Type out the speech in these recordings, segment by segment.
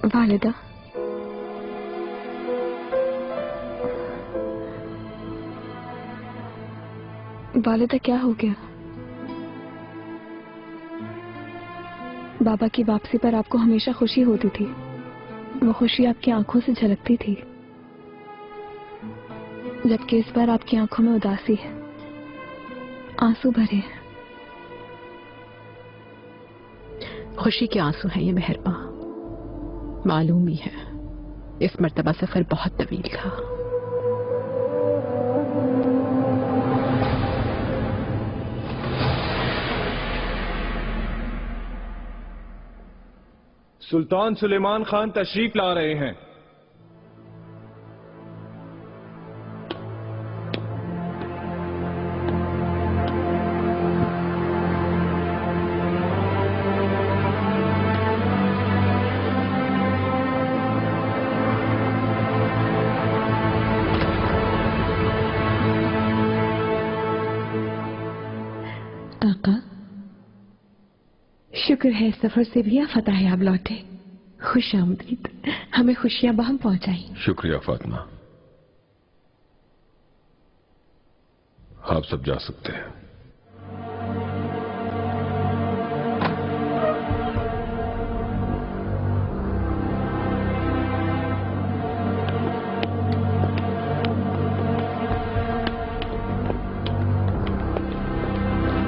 वालिदा, वालिदा क्या हो गया? बाबा की वापसी पर आपको हमेशा खुशी होती थी, वो खुशी आपकी आंखों से झलकती थी, जबकि इस बार आपकी आंखों में उदासी है, आंसू भरे हैं। खुशी के आंसू हैं ये मेहरबा, मालूम ही है इस मर्तबा सफर बहुत तवील था। सुल्तान सुलेमान खान तशरीफ ला रहे हैं। शुक्र है सफर से भी फतेहयाब लौटे। खुश आमदीद, हमें खुशियां बहम पहुंचाई। शुक्रिया फातिमा, आप सब जा सकते हैं।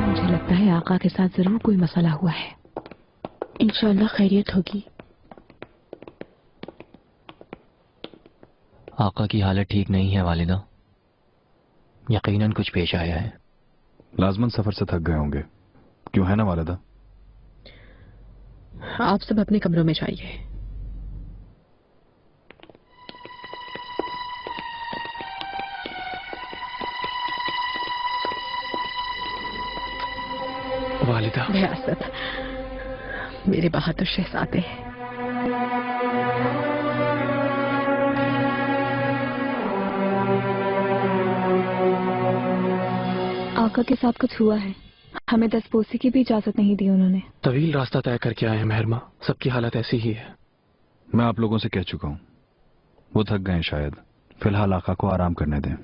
मुझे लगता है आका के साथ जरूर कोई मसला हुआ है। इंशाअल्लाह खैरियत होगी। आका की हालत ठीक नहीं है वालिदा, यकीनन कुछ पेश आया है। लाजमन सफर से थक गए होंगे, क्यों है ना वालिदा? आप सब अपने कमरों में जाइए। वालिदा, रियासत, मेरे बहादुर शहजादे। आका के साथ कुछ हुआ है, हमें दस्तपोसी की भी इजाजत नहीं दी उन्होंने। तवील रास्ता तय करके आए हैं मेहरमा, सबकी हालत ऐसी ही है। मैं आप लोगों से कह चुका हूं, वो थक गए शायद, फिलहाल आका को आराम करने दें।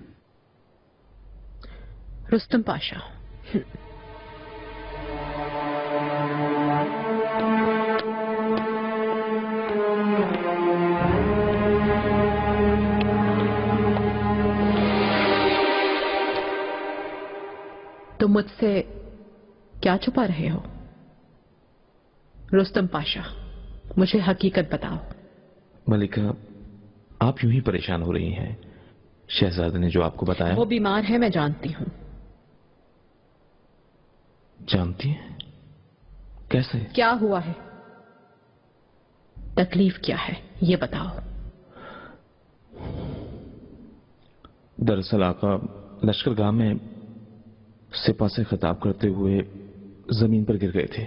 रुस्तम पाशा, तुम मुझसे क्या छुपा रहे हो? रुस्तम पाशा, मुझे हकीकत बताओ। मलिका, आप यूं ही परेशान हो रही हैं। शहजादे ने जो आपको बताया। वो बीमार है, मैं जानती हूं। जानती हैं? कैसे? क्या हुआ है? तकलीफ क्या है ये बताओ। दरअसल आका लश्करगाह में सिपा से खिताब करते हुए जमीन पर गिर गए थे।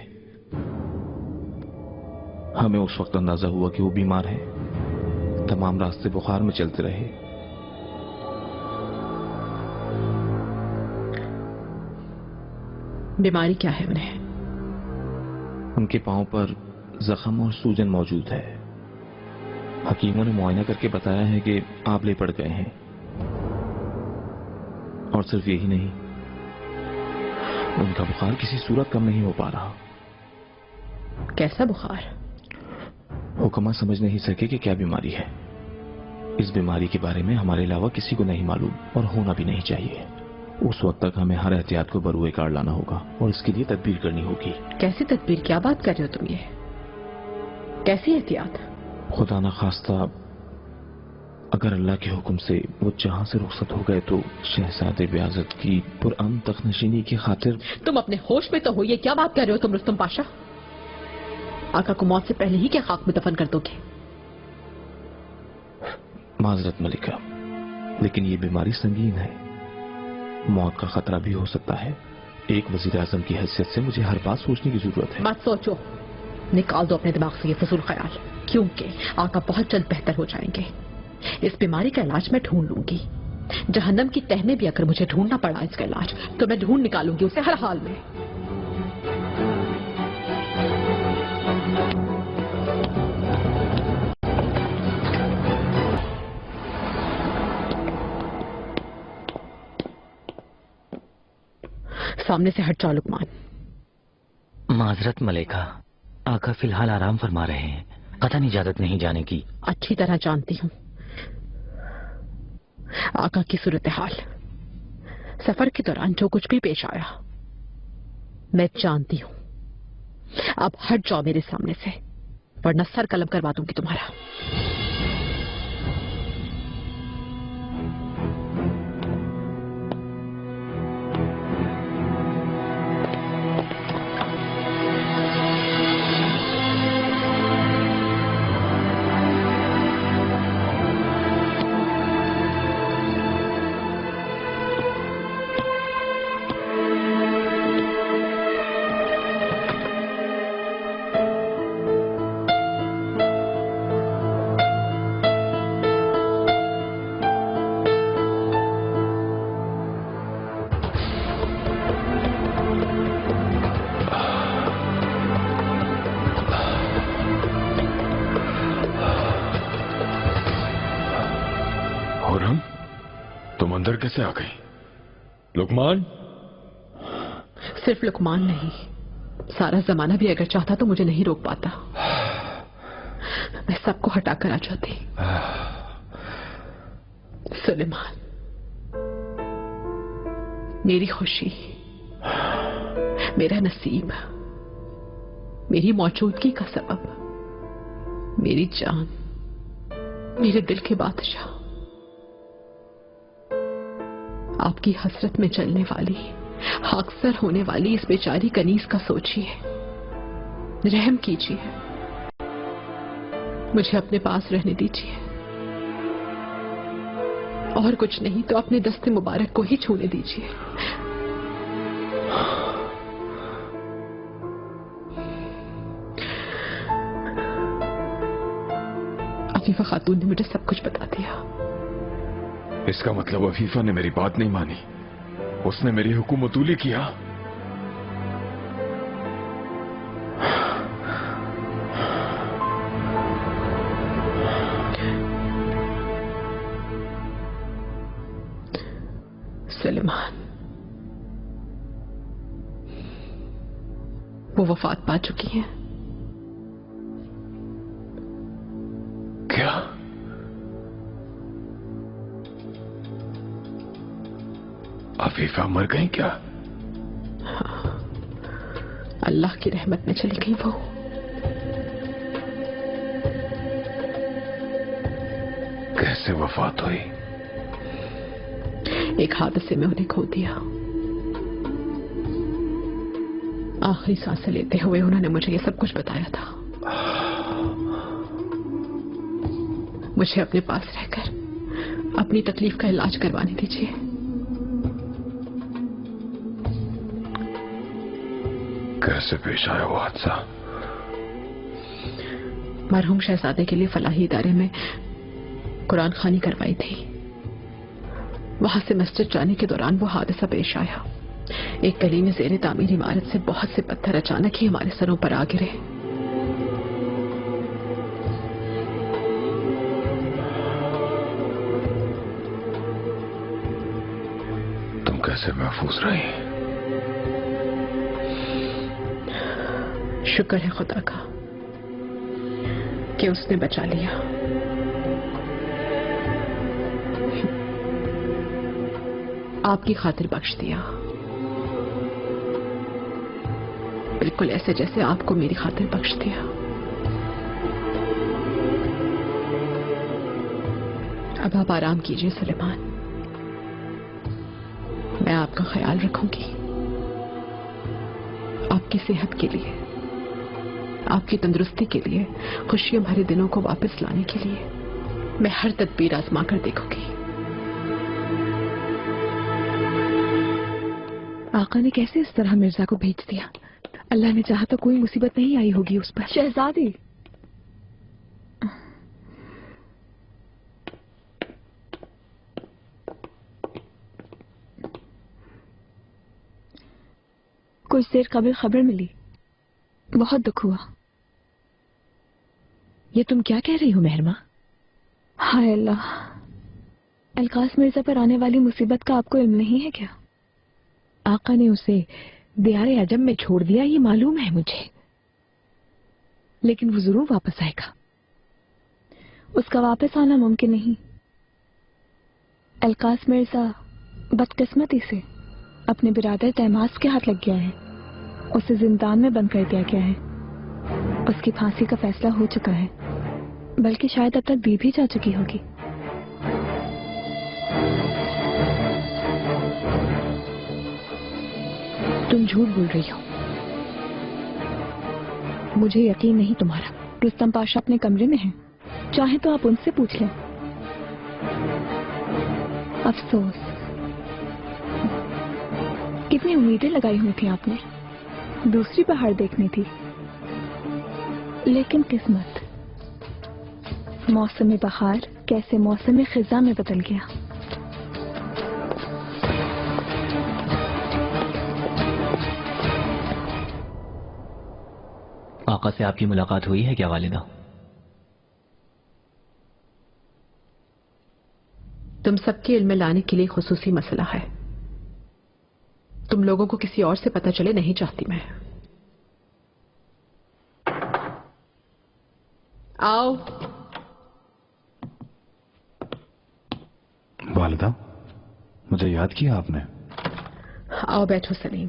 हमें उस वक्त अंदाजा हुआ कि वो बीमार हैं। तमाम रास्ते बुखार में चलते रहे। बीमारी क्या है उन्हें? उनके पांव पर जख्म और सूजन मौजूद है। हकीमों ने मुआयना करके बताया है कि आंवले पड़ गए हैं। और सिर्फ यही नहीं, उनका बुखार किसी सूरत कम नहीं हो पा रहा। कैसा बुखार? हुक्मा समझ नहीं सके कि क्या बीमारी है। इस बीमारी के बारे में हमारे अलावा किसी को नहीं मालूम और होना भी नहीं चाहिए। उस वक्त तक हमें हर एहतियात को बरूए कार लाना होगा और इसके लिए तदबीर करनी होगी। कैसी तदबीर? क्या बात कर रहे हो तुम? ये कैसी एहतियात? खुदा ना खास्ता अगर अल्लाह के हुक्म से वो जहां से रुखसत हो गए तो शहजादे ब्याजत की पुरअमन तखनशीनी की खातिर। तुम अपने होश में तो हो? ये क्या बात कर रहे हो तुम रुस्तम पाशा? आका को मौत से पहले ही क्या खाक में दफन कर दोगे? माजरत मलिका, लेकिन ये बीमारी संगीन है। मौत का खतरा भी हो सकता है। एक वजीर आजम की हैसियत से मुझे हर बात सोचने की जरूरत है। मत सोचो, निकाल दो अपने दिमाग से ये फजूल ख्याल, क्योंकि आका बहुत जल्द बेहतर हो जाएंगे। इस बीमारी का इलाज मैं ढूंढ लूंगी। जहन्नम की तह में भी अगर मुझे ढूंढना पड़ा इसका इलाज, तो मैं ढूंढ निकालूंगी उसे हर हाल में। सामने से हट जाओ लुकमान। माजरत मलेका, आका फिलहाल आराम फरमा रहे हैं, कतई इजाजत नहीं जाने की। अच्छी तरह जानती हूँ आका की सूरत हाल। सफर के दौरान जो कुछ भी पेश आया मैं जानती हूँ। अब हट जाओ मेरे सामने से, वरना सर कलम करवा दूंगी तुम्हारा। तुम अंदर कैसे आ गई? लुकमान? सिर्फ लुकमान नहीं, सारा जमाना भी अगर चाहता तो मुझे नहीं रोक पाता। मैं सबको हटाकर आ जाती। सुलेमान, मेरी खुशी, मेरा नसीब, मेरी मौजूदगी का सबब, मेरी जान, मेरे दिल के बादशाह, आपकी हसरत में चलने वाली, अक्सर होने वाली इस बेचारी कनीज का सोचिए, रहम कीजिए, मुझे अपने पास रहने दीजिए। और कुछ नहीं तो अपने दस्ते मुबारक को ही छूने दीजिए। अफीफा खातून ने मुझे सब कुछ बता दिया। इसका मतलब अफीफा ने मेरी बात नहीं मानी, उसने मेरी हुकूमतूली किया। सुलेमान, वो वफात पा चुकी हैं। क्या? अफीफा मर गई क्या? हाँ, अल्लाह की रहमत में चली गई वो। कैसे वफात हुई? एक हादसे में उन्हें खो दिया। आखिरी सांसें लेते हुए उन्होंने मुझे ये सब कुछ बताया था। मुझे अपने पास रहकर अपनी तकलीफ का इलाज करवाने दीजिए। कैसे पेश आया वो हादसा? मरहूम शहजादे के लिए फलाही इदारे में कुरान खानी करवाई थी। वहां से मस्जिद जाने के दौरान वो हादसा पेश आया। एक गली में ज़ेरे तामीर इमारत से बहुत से पत्थर अचानक ही हमारे सरों पर आ गिरे। तुम कैसे महफूज रही? शुक्र है खुदा का कि उसने बचा लिया। आपकी खातिर बख्श दिया, बिल्कुल ऐसे जैसे आपको मेरी खातिर बख्श दिया। अब आप आराम कीजिए सुलेमान, मैं आपका ख्याल रखूंगी। आपकी सेहत के लिए, आपकी तंदुरुस्ती के लिए, खुशियों भरे दिनों को वापस लाने के लिए मैं हर तदबीर आजमा कर देखूंगी। आका ने कैसे इस तरह मिर्जा को भेज दिया? अल्लाह ने चाहा तो कोई मुसीबत नहीं आई होगी उस पर। शहजादी, कुछ देर कबल खबर मिली, बहुत दुख हुआ। ये तुम क्या कह रही हो मेहरमा? हाय अल्लाह, अलकास मिर्जा पर आने वाली मुसीबत का आपको इल्म नहीं है क्या? आका ने उसे दियारे अजम में छोड़ दिया, ये मालूम है मुझे, लेकिन वो जरूर वापस आएगा। उसका वापस आना मुमकिन नहीं। अलकास मिर्जा बदकिस्मती से अपने बिरादर तैमास के हाथ लग गया है। उसे जिंदान में बंद कर दिया गया है। उसकी फांसी का फैसला हो चुका है, बल्कि शायद अब तक दी भी जा चुकी होगी। तुम झूठ बोल रही हो, मुझे यकीन नहीं तुम्हारा। रुस्तम पाशा अपने कमरे में हैं, चाहे तो आप उनसे पूछ लें। अफसोस, कितनी उम्मीदें लगाई हुई थी आपने, दूसरी पहाड़ देखनी थी, लेकिन किस्मत मौसम बहार कैसे मौसम खिजा में बदल गया। आका से आपकी मुलाकात हुई है क्या वालिदा? तुम सबके इल्म में लाने के लिए खुसूसी मसला है। तुम लोगों को किसी और से पता चले नहीं चाहती मैं। आओ। वालिदा, मुझे याद किया आपने? आओ बैठो सलीम।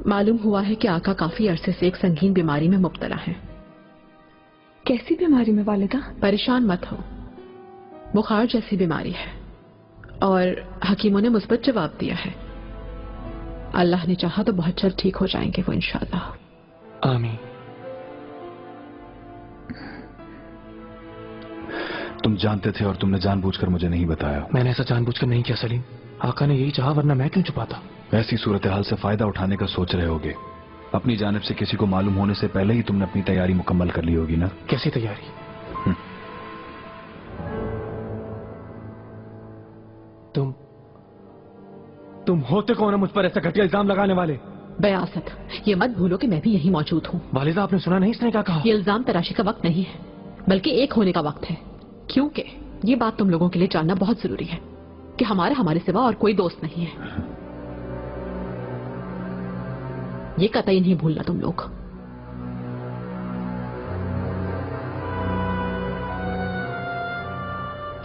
मालूम हुआ है कि आका काफी अरसे से एक संगीन बीमारी में मुब्तला है। कैसी बीमारी में वालिदा? परेशान मत हो, बुखार जैसी बीमारी है और हकीमों ने मुस्बत जवाब दिया है। अल्लाह ने चाहा तो बहुत जल्द ठीक हो जाएंगे वो इंशाअल्लाह। आमीन। तुम जानते थे और तुमने जानबूझकर मुझे नहीं बताया। मैंने ऐसा जानबूझकर नहीं किया सलीम, आका ने यही चाहा, वरना मैं क्यों छुपाता। ऐसी सूरत हाल से फायदा उठाने का सोच रहे होगे। अपनी जानिब से किसी को मालूम होने से पहले ही तुमने अपनी तैयारी मुकम्मल कर ली होगी ना? कैसी तैयारी? तुम होते कौन हो मुझ पर ऐसा घटिया इल्जाम लगाने वाले? बयासत, ये मत भूलो कि मैं भी यहीं मौजूद हूँ। वालिदा, आपने सुना नहीं इसने क्या कहा? ये इल्जाम तराशी का वक्त नहीं है, बल्कि एक होने का वक्त है। क्योंकि ये बात तुम लोगों के लिए जानना बहुत जरूरी है कि हमारे सिवा और कोई दोस्त नहीं है। ये कतई नहीं भूलना तुम लोग।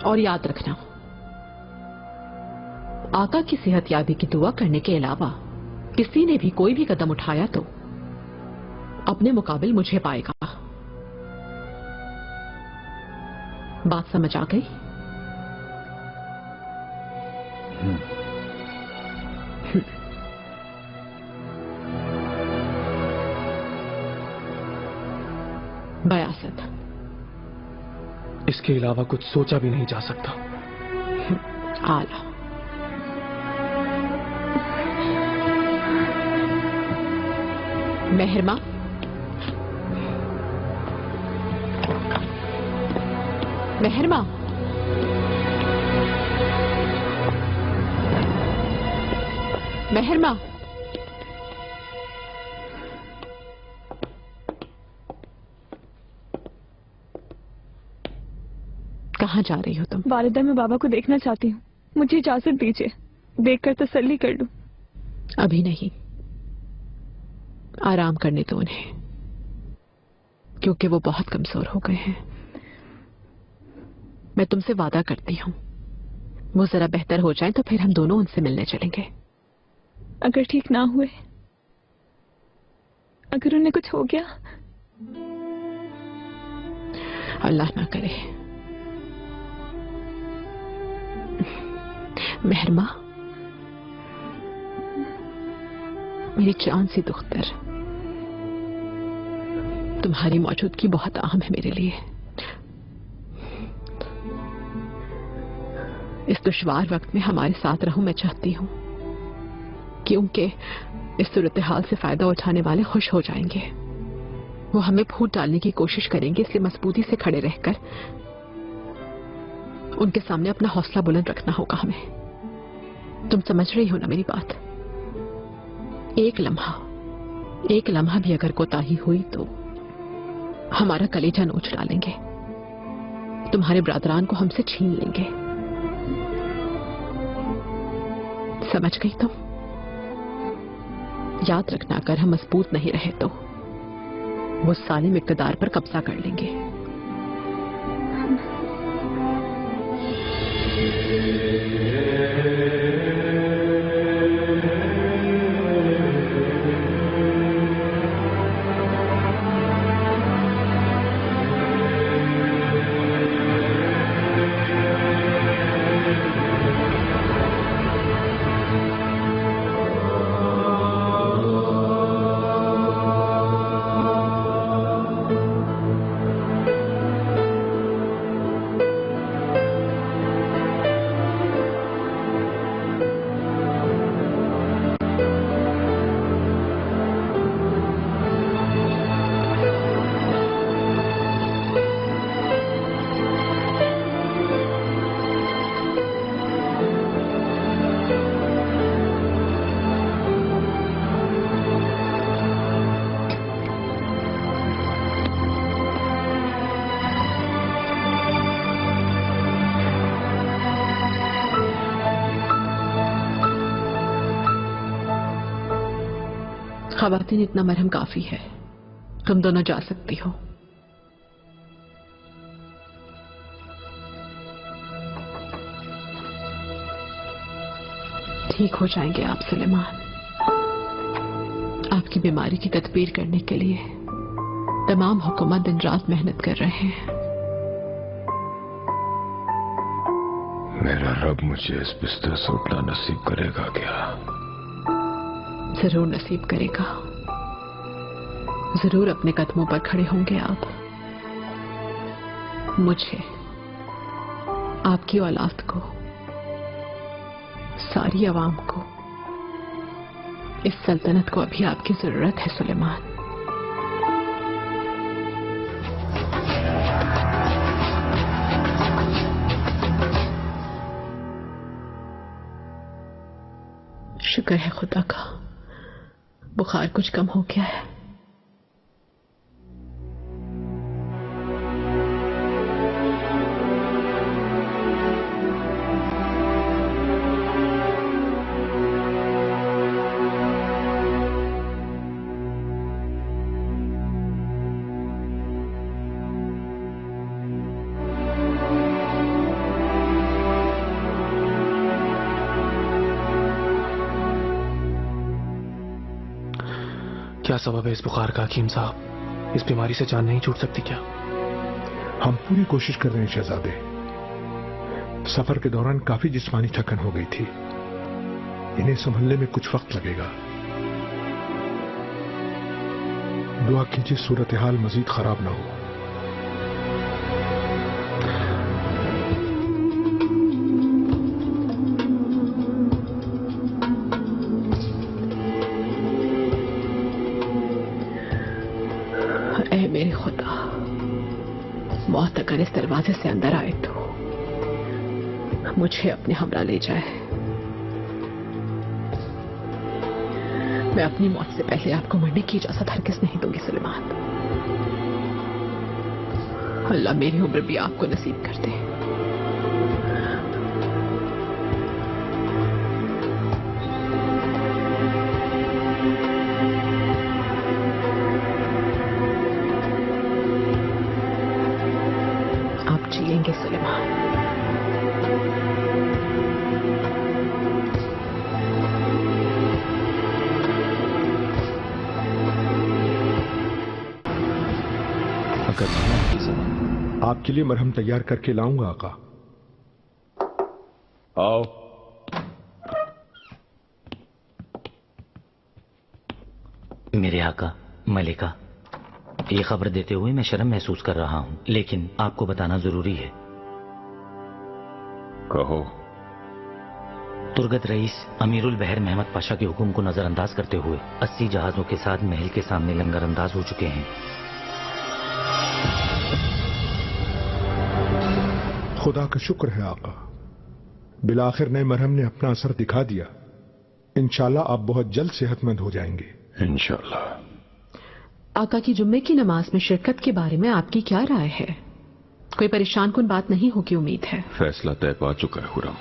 और याद रखना, आका की सेहतयाबी की दुआ करने के अलावा किसी ने भी कोई भी कदम उठाया तो अपने मुकाबिल मुझे पाएगा। बात समझ आ गई? बयासत, इसके अलावा कुछ सोचा भी नहीं जा सकता। आला। मेहरमा, मेहरमा, मेहरमा, कहाँ जा रही हो तुम? वालिदा, मैं बाबा को देखना चाहती हूँ, मुझे इजाजत दीजिए, देखकर तसल्ली कर लूं। अभी नहीं, आराम करने दो उन्हें, क्योंकि वो बहुत कमजोर हो गए हैं। मैं तुमसे वादा करती हूँ, वो जरा बेहतर हो जाएं तो फिर हम दोनों उनसे मिलने चलेंगे। अगर ठीक ना हुए, अगर उन्हें कुछ हो गया? अल्लाह ना करे। मेहरमा, मेरी जान सी दुख्तर, तुम्हारी मौजूदगी बहुत अहम है मेरे लिए। इस दुश्वार वक्त में हमारे साथ रहो मैं चाहती हूँ, क्योंकि इस सूरत हाल से फायदा उठाने वाले खुश हो जाएंगे। वो हमें फूट डालने की कोशिश करेंगे, इसलिए मजबूती से खड़े रहकर उनके सामने अपना हौसला बुलंद रखना होगा हमें। तुम समझ रही हो ना मेरी बात? एक लम्हा एक लम्हा भी अगर कोताही हुई तो हमारा कलेजा नोच डालेंगे, तुम्हारे ब्रादरान को हमसे छीन लेंगे। समझ गई तुम? याद रखना, अगर हम मजबूत नहीं रहे तो वो सालिम इक़्तिदार पर कब्जा कर लेंगे। ख़वातीन, इतना मरहम काफी है, तुम दोनों जा सकती हो। ठीक हो जाएंगे आप सुलेमान। आपकी बीमारी की तदबीर करने के लिए तमाम हुकूमत दिन रात मेहनत कर रहे हैं। मेरा रब मुझे इस बिस्तर से उठना नसीब करेगा क्या? जरूर नसीब करेगा, जरूर अपने कदमों पर खड़े होंगे आप। मुझे, आपकी औलाद को, सारी अवाम को, इस सल्तनत को अभी आपकी जरूरत है सुलेमान। शुक्र है खुदा का, बुखार कुछ कम हो गया है। क्या सबब है इस बुखार का हकीम साहब? इस बीमारी से जान नहीं छूट सकती क्या? हम पूरी कोशिश कर रहे हैं शहजादे। सफर के दौरान काफी जिस्मानी थकन हो गई थी, इन्हें संभलने में कुछ वक्त लगेगा। दुआ कीजिए सूरत हाल मजीद खराब ना हो। मेरे खुदा, मौत अगर इस दरवाजे से अंदर आए तो मुझे अपने हमरा ले जाए। मैं अपनी मौत से पहले आपको मरने की इजाजत हरगिज़ नहीं दूंगी सुलेमान। अल्लाह मेरी उम्र भी आपको नसीब कर दे। जिएंगे सुलेमान। आपके लिए मरहम तैयार करके लाऊंगा आका। आओ। मेरे आका, मलिका, ये खबर देते हुए मैं शर्म महसूस कर रहा हूं, लेकिन आपको बताना जरूरी है। कहो। तुर्गत रईस अमीरुल बहर महमद पाशा के हुक्म को नजरअंदाज करते हुए 80 जहाजों के साथ महल के सामने लंगरअंदाज हो चुके हैं। खुदा का शुक्र है आका, बिलाखिर नए मरहम ने अपना असर दिखा दिया। इंशाल्लाह आप बहुत जल्द सेहतमंद हो जाएंगे। इंशाल्लाह। आका की जुम्मे की नमाज में शिरकत के बारे में आपकी क्या राय है? कोई परेशान कुन बात नहीं होगी उम्मीद है। फैसला तय पा चुका है खुर्रम।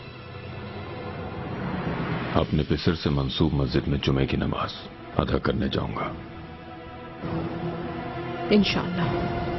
अपने पिसर से मंसूब मस्जिद में जुमे की नमाज अदा करने जाऊंगा इंशाअल्लाह।